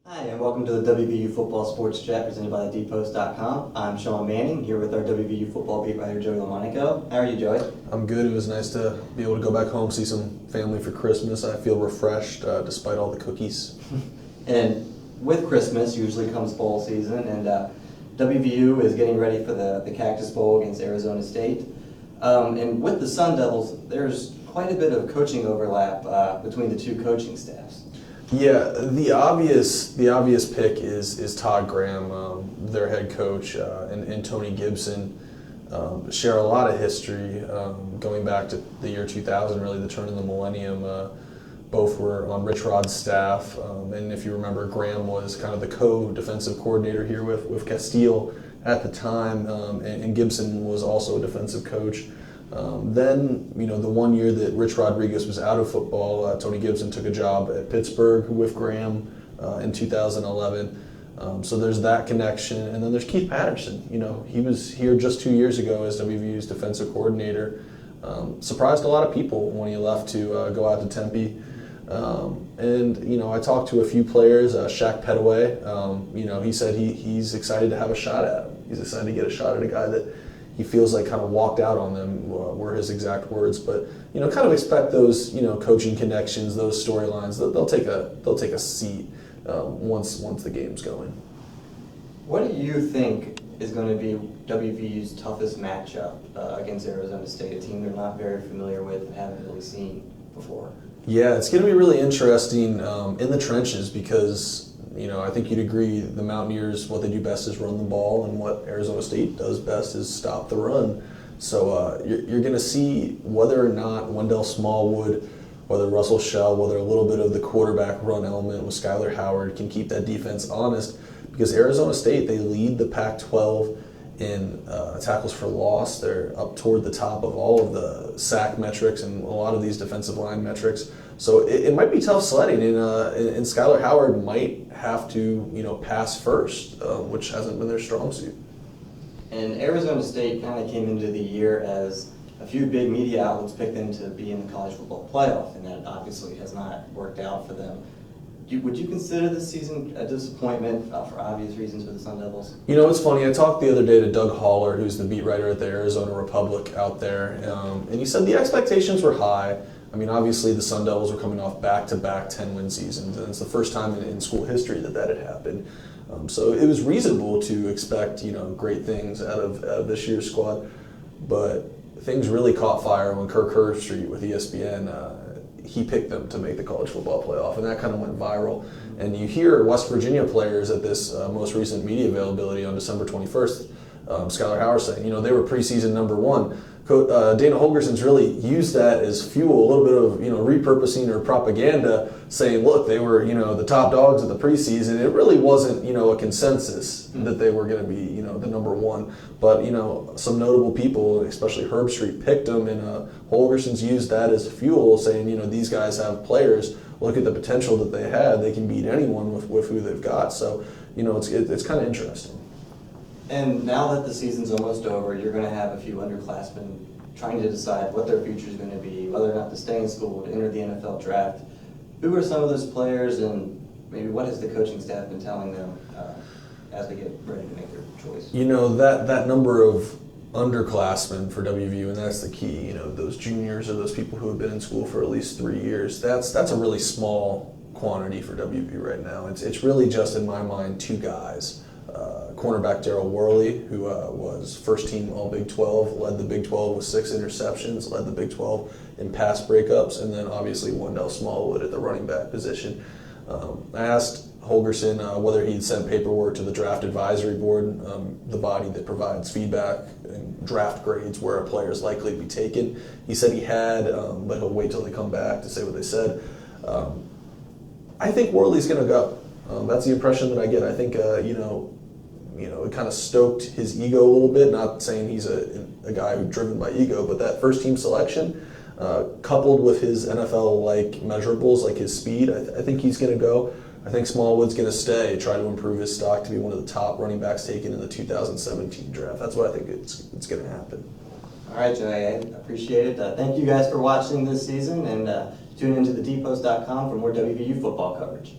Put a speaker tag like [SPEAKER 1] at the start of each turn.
[SPEAKER 1] Hi, and welcome to the WVU Football Sports Chat presented by TheDpost.com. I'm Sean Manning, here with our WVU football beat writer, Joey LaMonaco. How are you, Joey?
[SPEAKER 2] I'm good. It was nice to be able to go back home, see some family for Christmas. I feel refreshed despite all the cookies.
[SPEAKER 1] And with Christmas usually comes bowl season, and WVU is getting ready for the Cactus Bowl against Arizona State. And with the Sun Devils, there's quite a bit of coaching overlap between the two coaching staffs.
[SPEAKER 2] Yeah, the obvious pick is Todd Graham, their head coach, and Tony Gibson share a lot of history going back to the year 2000, really the turn of the millennium. Both were on Rich Rod's staff, and if you remember, Graham was kind of the co-defensive coordinator here with Castile at the time, and Gibson was also a defensive coach. Then, the 1 year that Rich Rodriguez was out of football, Tony Gibson took a job at Pittsburgh with Graham in 2011. So there's that connection. And then there's Keith Patterson. He was here just 2 years ago as WVU's defensive coordinator. Surprised a lot of people when he left to go out to Tempe. And I talked to a few players, Shaq Petaway, he said he's excited to have a shot at him. He's excited to get a shot at a guy that he feels like kind of walked out on them, were his exact words. But kind of expect those coaching connections, those storylines. They'll take a seat once the game's going.
[SPEAKER 1] What do you think is going to be WVU's toughest matchup against Arizona State, a team they're not very familiar with and haven't really seen before?
[SPEAKER 2] Yeah, it's going to be really interesting in the trenches because I think you'd agree the Mountaineers, what they do best is run the ball, and what Arizona State does best is stop the run. So you're going to see whether or not Wendell Smallwood, whether Russell Shell, whether a little bit of the quarterback run element with Skyler Howard can keep that defense honest, because Arizona State, they lead the Pac-12 in tackles for loss. They're up toward the top of all of the sack metrics and a lot of these defensive line metrics. So it might be tough sledding, and Skyler Howard might have to pass first, which hasn't been their strong suit.
[SPEAKER 1] And Arizona State kind of came into the year as a few big media outlets picked them to be in the college football playoff, and that obviously has not worked out for them. Would you consider this season a disappointment for obvious reasons for the Sun Devils?
[SPEAKER 2] It's funny. I talked the other day to Doug Haller, who's the beat writer at the Arizona Republic out there, and he said the expectations were high. Obviously the Sun Devils were coming off back-to-back 10-win seasons, and it's the first time in school history that had happened. So it was reasonable to expect, great things out of this year's squad. But things really caught fire when Kirk Herbstreit with ESPN, he picked them to make the college football playoff, and that kind of went viral. And you hear West Virginia players at this most recent media availability on December 21st, Skyler Howard saying, they were preseason number one. Dana Holgerson's really used that as fuel, a little bit of repurposing or propaganda, saying, look, they were the top dogs of the preseason. It really wasn't a consensus that they were going to be the number one, but some notable people, especially Herbstreit, picked them, and Holgerson's used that as fuel, saying these guys have players. Look at the potential that they had. They can beat anyone with who they've got. So it's kind of interesting.
[SPEAKER 1] And now that the season's almost over, you're going to have a few underclassmen trying to decide what their future is going to be, whether or not to stay in school, to enter the NFL draft. Who are some of those players, and maybe what has the coaching staff been telling them as they get ready to make their choice?
[SPEAKER 2] That number of underclassmen for WVU, and that's the key, those juniors or those people who have been in school for at least 3 years, that's a really small quantity for WVU right now. It's really just, in my mind, two guys. Cornerback Daryl Worley, who was first team All Big 12, led the Big 12 with 6 interceptions, led the Big 12 in pass breakups, and then obviously Wendell Smallwood at the running back position. I asked Holgerson whether he'd sent paperwork to the draft advisory board, the body that provides feedback and draft grades where a player is likely to be taken. He said he had, but he'll wait till they come back to say what they said. I think Worley's going to go. That's the impression that I get. I think, it kind of stoked his ego a little bit, not saying he's a guy who's driven by ego, but that first team selection, coupled with his NFL-like measurables, like his speed, I think he's going to go. I think Smallwood's going to stay, try to improve his stock to be one of the top running backs taken in the 2017 draft. That's what I think it's going to happen.
[SPEAKER 1] All right, Joey, I appreciate it. Thank you guys for watching this season, and tune into thedpost.com for more WVU football coverage.